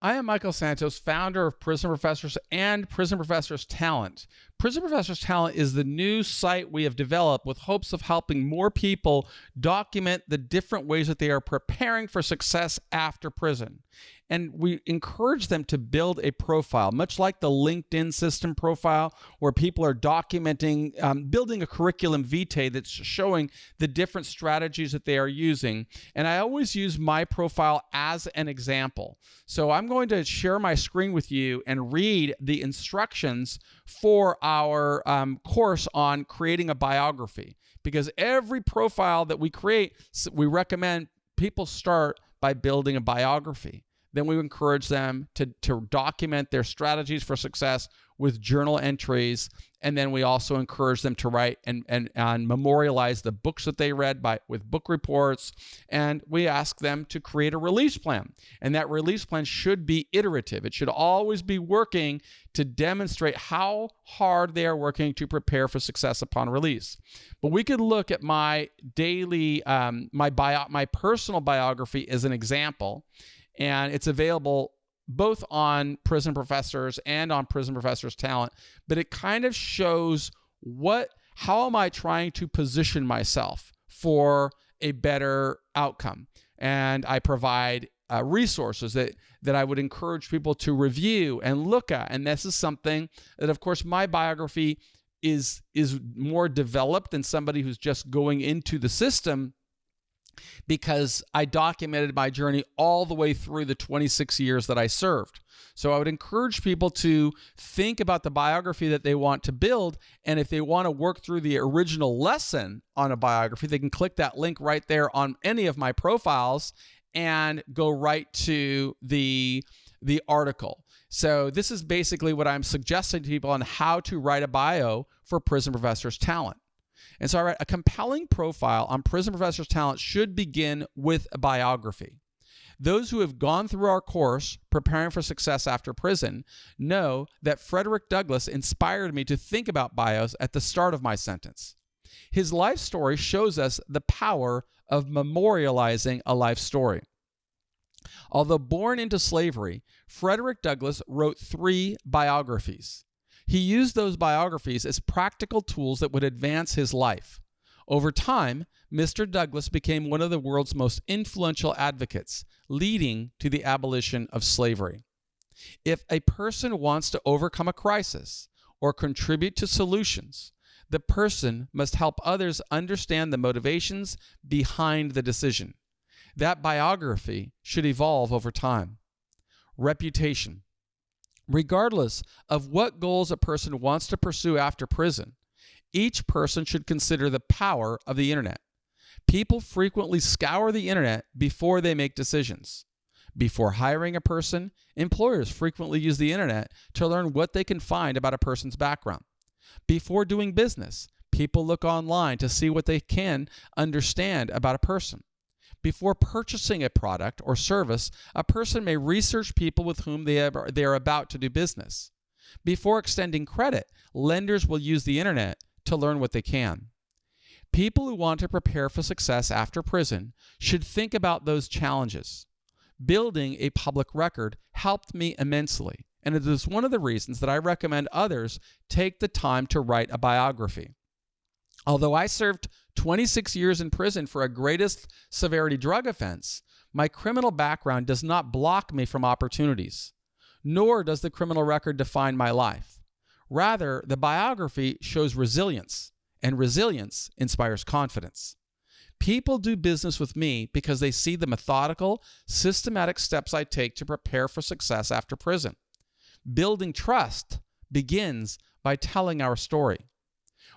I am Michael Santos, founder of Prison Professors and Prison Professors Talent. Prison Professors Talent is the new site we have developed with hopes of helping more people document the different ways that they are preparing for success after prison. And we encourage them to build a profile, much like the LinkedIn system profile, where people are documenting, building a curriculum vitae that's showing the different strategies that they are using. And I always use my profile as an example. So I'm going to share my screen with you and read the instructions for our course on creating a biography. Because every profile that we create, we recommend people start by building a biography. Then we encourage them to document their strategies for success with journal entries. And then we also encourage them to write and memorialize the books that they read with book reports. And we ask them to create a release plan. And that release plan should be iterative. It should always be working to demonstrate how hard they are working to prepare for success upon release. But we could look at my daily, my personal biography as an example. And it's available both on Prison Professors and on Prison Professors Talent. But it kind of shows how am I trying to position myself for a better outcome. And I provide resources that I would encourage people to review and look at. And this is something that, of course, my biography is more developed than somebody who's just going into the system, because I documented my journey all the way through the 26 years that I served. So I would encourage people to think about the biography that they want to build. And if they want to work through the original lesson on a biography, they can click that link right there on any of my profiles and go right to the article. So this is basically what I'm suggesting to people on how to write a bio for Prison Professors Talent. And so I write, a compelling profile on Prison Professors Talent should begin with a biography. Those who have gone through our course, Preparing for Success After Prison, know that Frederick Douglass inspired me to think about bios at the start of my sentence. His life story shows us the power of memorializing a life story. Although born into slavery, Frederick Douglass wrote 3 biographies. He used those biographies as practical tools that would advance his life. Over time, Mr. Douglass became one of the world's most influential advocates, leading to the abolition of slavery. If a person wants to overcome a crisis or contribute to solutions, the person must help others understand the motivations behind the decision. That biography should evolve over time. Reputation. Regardless of what goals a person wants to pursue after prison, each person should consider the power of the internet. People frequently scour the internet before they make decisions. Before hiring a person, employers frequently use the internet to learn what they can find about a person's background. Before doing business, people look online to see what they can understand about a person. Before purchasing a product or service, a person may research people with whom they are about to do business. Before extending credit, lenders will use the internet to learn what they can. People who want to prepare for success after prison should think about those challenges. Building a public record helped me immensely, and it is one of the reasons that I recommend others take the time to write a biography. Although I served 26 years in prison for a greatest severity drug offense, my criminal background does not block me from opportunities, nor does the criminal record define my life. Rather, the biography shows resilience, and resilience inspires confidence. People do business with me because they see the methodical, systematic steps I take to prepare for success after prison. Building trust begins by telling our story.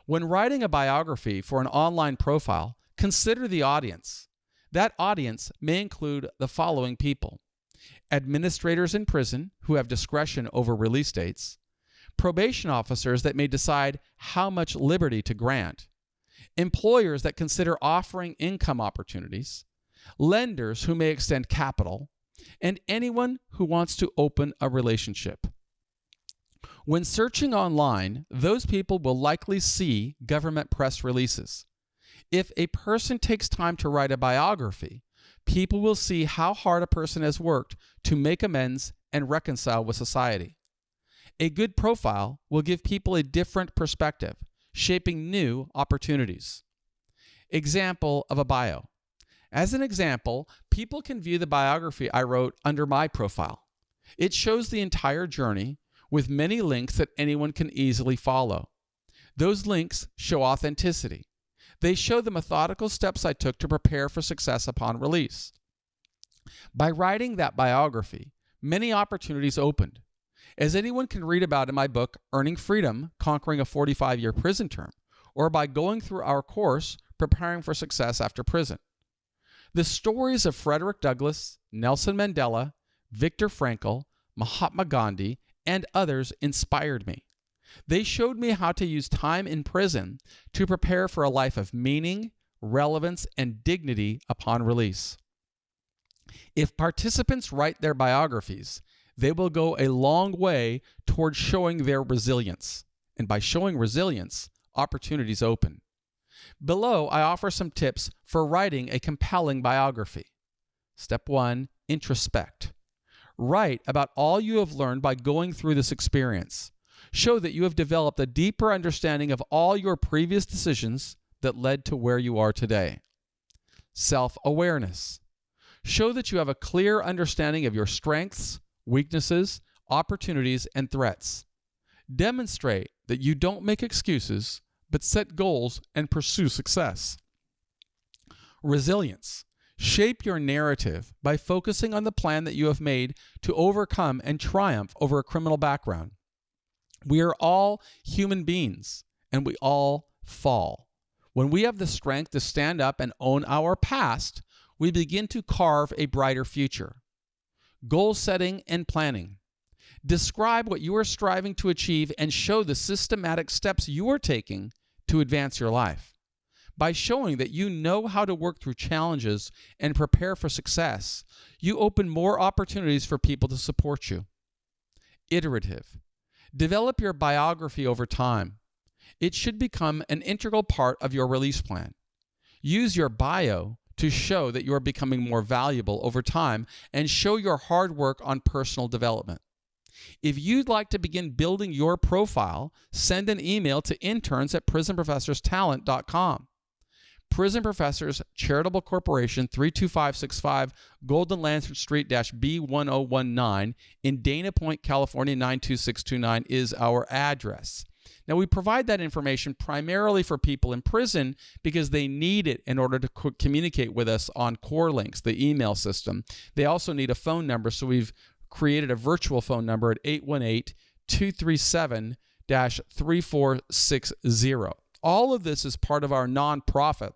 When writing a biography for an online profile, consider the audience. That audience may include the following people: administrators in prison who have discretion over release dates, probation officers that may decide how much liberty to grant, employers that consider offering income opportunities, lenders who may extend capital, and anyone who wants to open a relationship. When searching online, those people will likely see government press releases. If a person takes time to write a biography, people will see how hard a person has worked to make amends and reconcile with society. A good profile will give people a different perspective, shaping new opportunities. Example of a bio. As an example, people can view the biography I wrote under my profile. It shows the entire journey with many links that anyone can easily follow. Those links show authenticity. They show the methodical steps I took to prepare for success upon release. By writing that biography, many opportunities opened. As anyone can read about in my book, Earning Freedom, Conquering a 45-Year Prison Term, or by going through our course, Preparing for Success After Prison. The stories of Frederick Douglass, Nelson Mandela, Viktor Frankl, Mahatma Gandhi, and others inspired me. They showed me how to use time in prison to prepare for a life of meaning, relevance, and dignity upon release. If participants write their biographies, they will go a long way towards showing their resilience. And by showing resilience, opportunities open. Below, I offer some tips for writing a compelling biography. Step 1, introspect. Write about all you have learned by going through this experience. Show that you have developed a deeper understanding of all your previous decisions that led to where you are today. Self-awareness. Show that you have a clear understanding of your strengths, weaknesses, opportunities, and threats. Demonstrate that you don't make excuses, but set goals and pursue success. Resilience. Shape your narrative by focusing on the plan that you have made to overcome and triumph over a criminal background. We are all human beings, and we all fall. When we have the strength to stand up and own our past, we begin to carve a brighter future. Goal setting and planning. Describe what you are striving to achieve and show the systematic steps you are taking to advance your life. By showing that you know how to work through challenges and prepare for success, you open more opportunities for people to support you. Iterative. Develop your biography over time. It should become an integral part of your release plan. Use your bio to show that you are becoming more valuable over time and show your hard work on personal development. If you'd like to begin building your profile, send an email to interns@prisonprofessorstalent.com. Prison Professors Charitable Corporation, 32565 Golden Lantern Street B1019 in Dana Point, California 92629 is our address. Now, we provide that information primarily for people in prison because they need it in order to communicate with us on Core Links, the email system. They also need a phone number, so we've created a virtual phone number at 818-237-3460. All of this is part of our nonprofit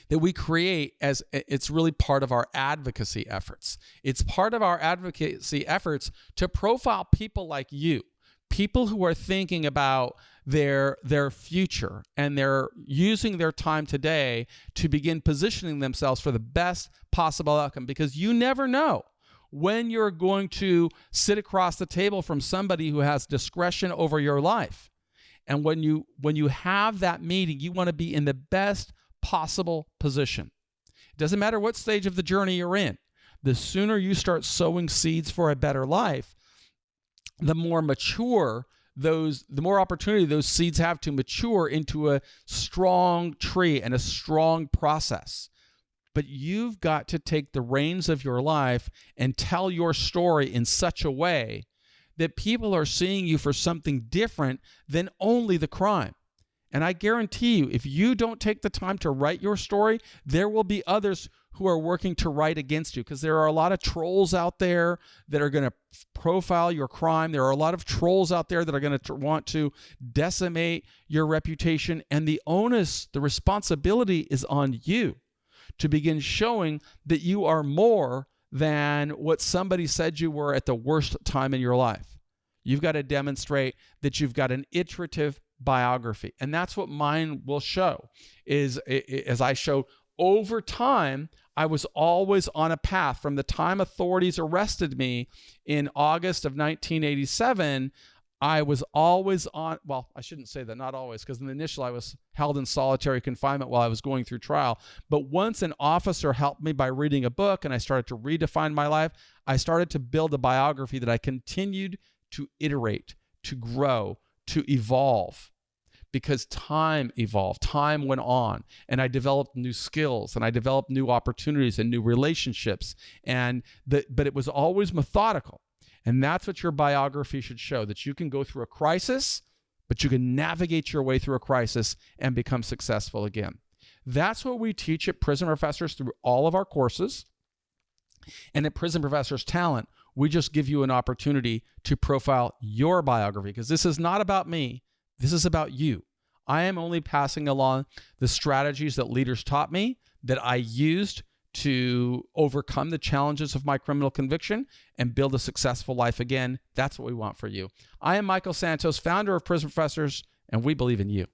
that we create as it's really part of our advocacy efforts. It's part of our advocacy efforts to profile people like you, people who are thinking about their future and they're using their time today to begin positioning themselves for the best possible outcome, because you never know when you're going to sit across the table from somebody who has discretion over your life. And when you have that meeting, you want to be in the best possible position. It doesn't matter what stage of the journey you're in. The sooner you start sowing seeds for a better life, the more opportunity those seeds have to mature into a strong tree and a strong process. But you've got to take the reins of your life and tell your story in such a way that people are seeing you for something different than only the crime. And I guarantee you, if you don't take the time to write your story, there will be others who are working to write against you, because there are a lot of trolls out there that are going to profile your crime. There are a lot of trolls out there that are going to want to decimate your reputation. And the onus, the responsibility is on you to begin showing that you are more than what somebody said you were at the worst time in your life. You've got to demonstrate that you've got an iterative biography. And that's what mine will show, is as I showed over time, I was always on a path. From the time authorities arrested me in August of 1987, I was always on, well, I shouldn't say that, not always, because in the initial I was held in solitary confinement while I was going through trial. But once an officer helped me by reading a book and I started to redefine my life, I started to build a biography that I continued to iterate, to grow, to evolve, because time evolved, time went on, and I developed new skills and I developed new opportunities and new relationships. But it was always methodical. And that's what your biography should show, that you can go through a crisis, but you can navigate your way through a crisis and become successful again. That's what we teach at Prison Professors through all of our courses. And at Prison Professors Talent, we just give you an opportunity to profile your biography, because this is not about me. This is about you. I am only passing along the strategies that leaders taught me, that I used to overcome the challenges of my criminal conviction and build a successful life again. That's what we want for you. I am Michael Santos, founder of Prison Professors, and we believe in you.